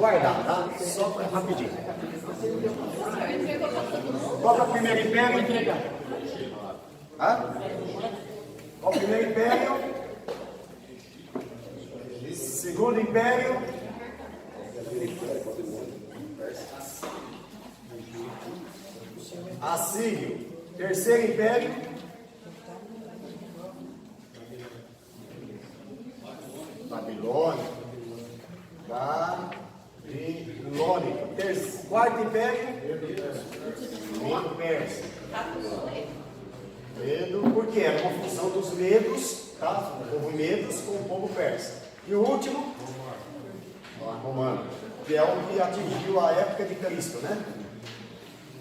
guardar, tá? Só para rapidinho. Qual que é o primeiro império? Hã? Qual o primeiro império? Segundo império? Assírio. Terceiro império? Babilônia. Babilônico. Quarto império? Medo-Persa. Medo, porque era uma função dos medos, tá? O povo medos com o povo persa. E o último? Romano. Que é o que atingiu a época de Cristo, né?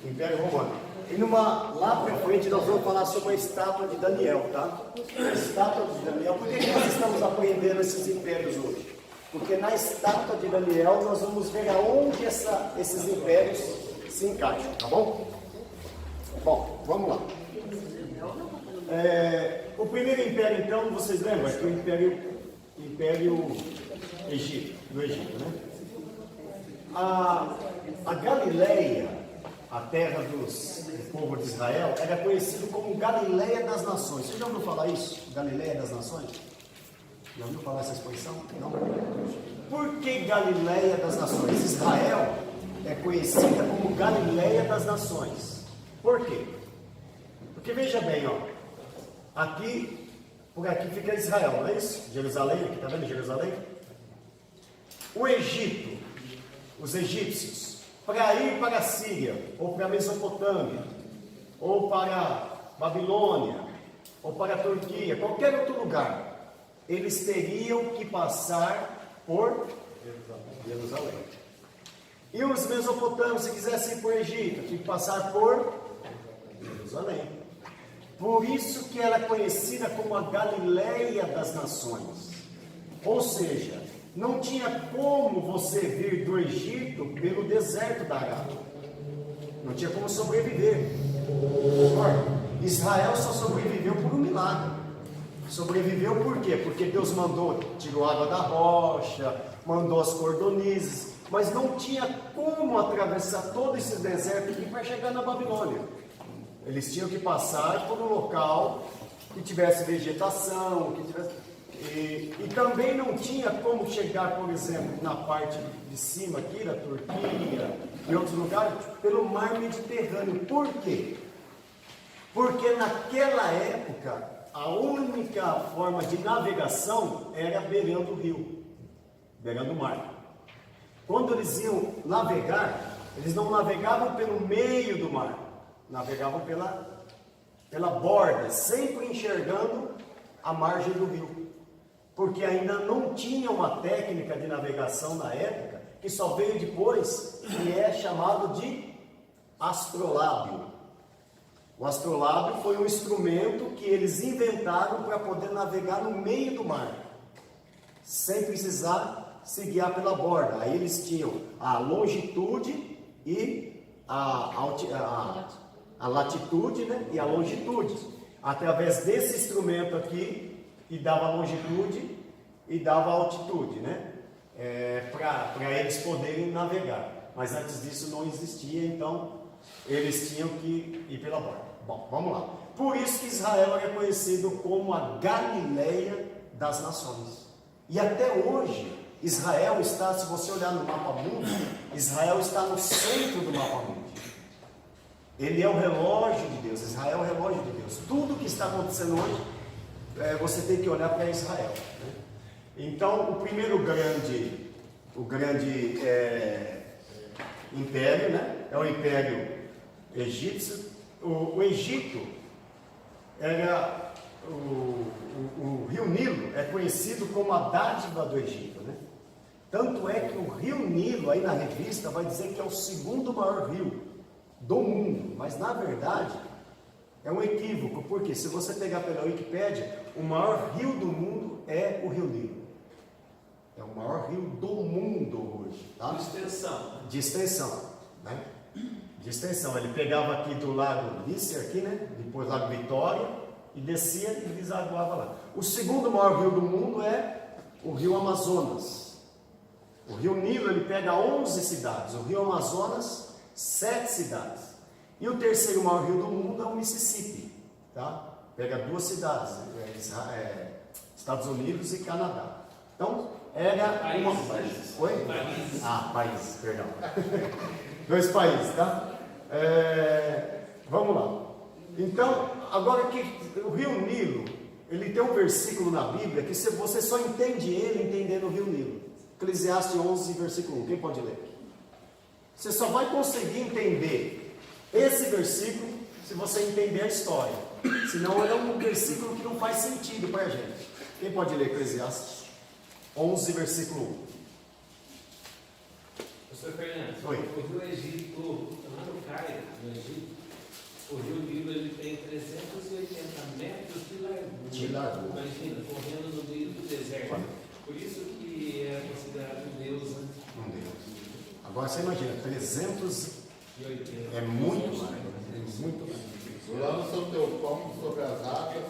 Império Romano. E lá para frente nós vamos falar sobre a estátua de Daniel, tá? A estátua de Daniel. Por que nós estamos aprendendo esses impérios hoje? Porque na estátua de Daniel nós vamos ver aonde esses impérios se encaixam, tá bom? Bom, vamos lá. O primeiro império, então, vocês lembram? É que o Império Egito, do Egito, né? A Galileia, a terra do povo de Israel, era conhecido como Galileia das Nações. Você já ouviu falar isso? Galileia das Nações? Já ouviu falar essa expressão? Não? Por que Galileia das Nações? Israel é conhecida como Galileia das Nações. Por quê? Porque veja bem, ó, por aqui fica Israel, não é isso? Jerusalém, aqui está vendo Jerusalém? O Egito, os egípcios, para ir para a Síria, ou para a Mesopotâmia, ou para Babilônia, ou para a Turquia, qualquer outro lugar, eles teriam que passar por Jerusalém. E os mesopotâmios, se quisessem ir para o Egito, tinham que passar por Jerusalém. Por isso que ela é conhecida como a Galileia das Nações. Ou seja, não tinha como você vir do Egito pelo deserto da Arábia. Não tinha como sobreviver. Israel só sobreviveu por um milagre. Sobreviveu por quê? Porque Deus tirou água da rocha, mandou as cordonizes, mas não tinha como atravessar todo esse deserto aqui para chegar na Babilônia. Eles tinham que passar por um local que tivesse vegetação, e também não tinha como chegar, por exemplo, na parte de cima aqui da Turquia e outros lugares, pelo mar Mediterrâneo. Por quê? Porque naquela época a única forma de navegação era beirando o rio, beirando o mar. Quando eles iam navegar, eles não navegavam pelo meio do mar, navegavam pela borda, sempre enxergando a margem do rio. Porque ainda não tinha uma técnica de navegação na época, que só veio depois, que é chamado de astrolábio. O astrolábio foi um instrumento que eles inventaram para poder navegar no meio do mar, sem precisar se guiar pela borda. Aí eles tinham a longitude e a latitude, né, e a longitude. Através desse instrumento aqui, que dava longitude e dava altitude, né, para eles poderem navegar. Mas antes disso não existia, então eles tinham que ir pela borda. Bom, vamos lá. Por isso que Israel é conhecido como a Galileia das Nações. E até hoje, Israel está, se você olhar no mapa mundo, Israel está no centro do mapa mundo. Ele é o relógio de Deus, Israel é o relógio de Deus. Tudo que está acontecendo hoje, você tem que olhar para Israel, né? Então, o primeiro grande império, né, é o Império Egípcio. O Egito era o Rio Nilo é conhecido como a dádiva do Egito, né? Tanto é que o Rio Nilo, aí na revista, vai dizer que é o segundo maior rio do mundo, mas na verdade é um equívoco, porque se você pegar pela Wikipédia, o maior rio do mundo é o Rio Nilo. É o maior rio do mundo hoje, tá? De extensão, né? De extensão. Ele pegava aqui do lago Lícia, aqui, né? Depois lago Vitória, e descia e desaguava lá. O segundo maior rio do mundo é o rio Amazonas. O rio Nilo ele pega 11 cidades, o rio Amazonas, 7 cidades. E o terceiro maior rio do mundo é o Mississippi, tá? Pega 2 cidades, Estados Unidos e Canadá. Então, era uma... Oi? Países. Países, perdão. 2 países, tá? Vamos lá. Então, agora que o rio Nilo, ele tem um versículo na Bíblia que você só entende ele entendendo o rio Nilo. Eclesiastes 11, versículo 1. Quem pode ler? Você só vai conseguir entender esse versículo se você entender a história. Senão ele é um versículo que não faz sentido para a gente. Quem pode ler Eclesiastes 11, versículo 1? Professor Fernando, Oi. o rio Egito, lá no Cairo, no Egito, o rio Nilo ele tem 380 metros de largura. Imagina, correndo no meio do deserto. Por isso que é considerado um deus, né? Um Deus. Agora você imagina, 380 é muito largo. É muito largo. Lança o teu pão sobre as águas,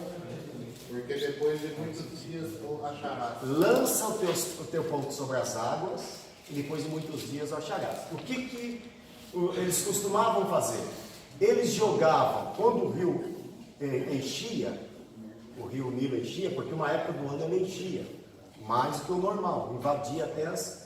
porque depois de muitos dias o acharás. Lança o teu pão sobre as águas, e depois de muitos dias o acharás. O que eles costumavam fazer? Eles jogavam, quando o rio enchia, o rio Nilo enchia, porque uma época do ano ele enchia, mais do que o normal, invadia até as